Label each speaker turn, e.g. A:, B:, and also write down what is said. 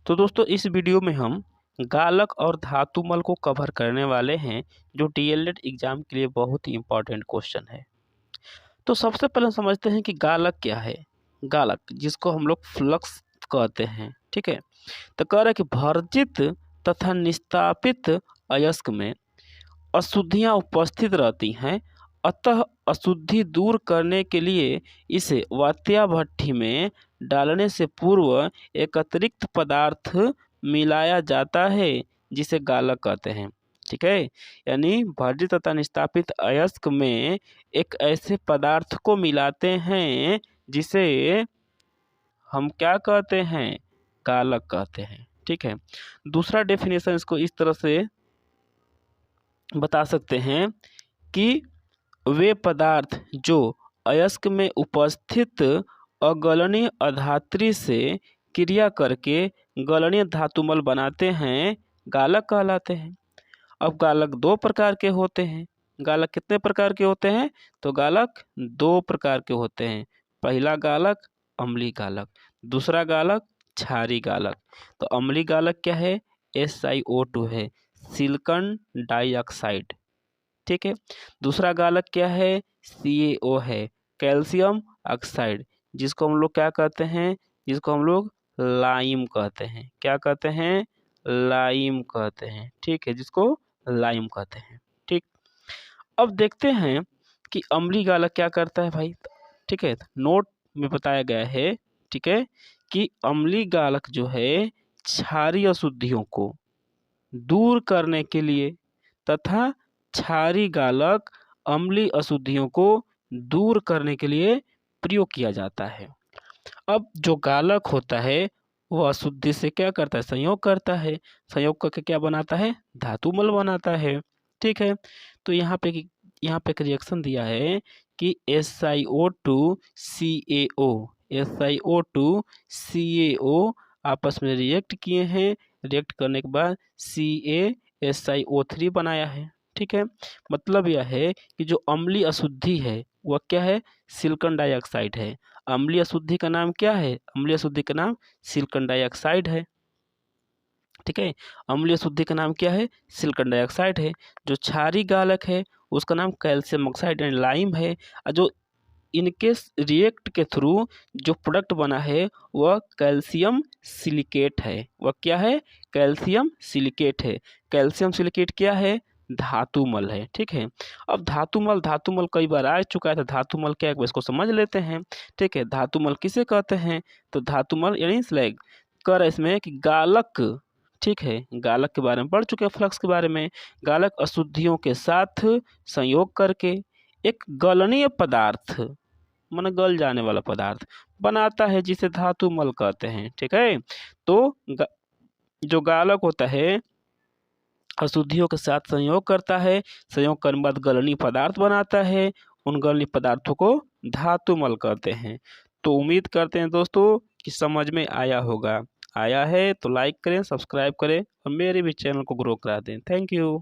A: तो दोस्तों इस वीडियो में हम गालक और धातुमल को कवर करने वाले हैं, जो डीएलएड एग्जाम के लिए बहुत ही इंपॉर्टेंट क्वेश्चन है। तो सबसे पहले समझते हैं कि गालक क्या है। गालक जिसको हम लोग फ्लक्स कहते हैं, ठीक है। तो कह रहा है कि भर्जित तथा निस्तापित अयस्क में अशुद्धियां उपस्थित रहती हैं, अतः अशुद्धि दूर करने के लिए इसे वात्या भट्ठी में डालने से पूर्व एक अतिरिक्त पदार्थ मिलाया जाता है, जिसे गालक कहते हैं। ठीक है, यानी भर्जित तथा निस्तापित अयस्क में एक ऐसे पदार्थ को मिलाते हैं जिसे हम क्या कहते हैं, गालक कहते हैं। ठीक है, दूसरा डेफिनेशन इसको इस तरह से बता सकते हैं कि वे पदार्थ जो अयस्क में उपस्थित अगलनीय अधात्री से क्रिया करके गलनीय धातुमल बनाते हैं, गालक कहलाते हैं। अब गालक दो प्रकार के होते हैं। गालक कितने प्रकार के होते हैं? तो गालक दो प्रकार के होते हैं। पहला गालक अम्लीय गालक, दूसरा गालक क्षारीय गालक। तो अम्लीय गालक क्या है? SiO2 है, सिलिकॉन डाइऑक्साइड। ठीक है, दूसरा गालक क्या है? CaO है, कैल्शियम ऑक्साइड, जिसको हम लोग क्या कहते हैं? जिसको हम लोग लाइम कहते हैं। क्या कहते हैं? लाइम कहते हैं। ठीक है, जिसको लाइम कहते हैं। ठीक, अब देखते हैं कि अम्लीय गालक क्या करता है भाई। ठीक है, नोट में बताया गया है, ठीक है, कि अम्लीय गालक जो है क्षारीय अशुद्धियों को दूर करने के लिए तथा क्षारीय गालक अम्लीय अशुद्धियों को दूर करने के लिए प्रयोग किया जाता है। अब जो गालक होता है वो अशुद्धि से क्या करता है? संयोग करता है। संयोग करके क्या बनाता है? धातुमल बनाता है। ठीक है, तो यहाँ पे एक रिएक्शन दिया है कि SiO2 CaO आपस में रिएक्ट किए हैं। रिएक्ट करने के बाद CaSiO3 बनाया है। ठीक है, मतलब यह है कि जो अम्लीय अशुद्धि है वह क्या है? सिलिकॉन डाइऑक्साइड है। अम्लीय अशुद्धि का नाम क्या है? अम्लीय अशुद्धि का नाम सिलिकॉन डाइऑक्साइड है। ठीक है, अम्लीय अशुद्धि का नाम क्या है? सिलिकॉन डाइऑक्साइड है। जो क्षारीय गालक है उसका नाम कैल्शियम ऑक्साइड एंड लाइम है। और जो इनके रिएक्ट के थ्रू जो प्रोडक्ट बना है वह कैल्शियम सिलिकेट है। वह क्या है? कैल्शियम सिलिकेट है। कैल्शियम सिलिकेट क्या है? धातुमल है। ठीक है, अब धातुमल कई बार आ चुका है, तो धातुमल क्या है इसको समझ लेते हैं। ठीक है, धातुमल किसे कहते हैं? तो धातुमल यानी स्लैग कर इसमें कि गालक, ठीक है, गालक के बारे में पढ़ चुके हैं, फ्लक्स के बारे में। गालक अशुद्धियों के साथ संयोग करके एक गलनीय पदार्थ, मन गल जाने वाला पदार्थ बनाता है, जिसे धातुमल कहते हैं। ठीक है, तो जो गालक होता है अशुद्धियों के साथ संयोग करता है, संयोग करने के बाद गलनीय पदार्थ बनाता है। उन गलनीय पदार्थों को धातुमल कहते हैं। तो उम्मीद करते हैं दोस्तों कि समझ में आया होगा। आया है तो लाइक करें, सब्सक्राइब करें और मेरे भी चैनल को ग्रो करा दें। Thank you.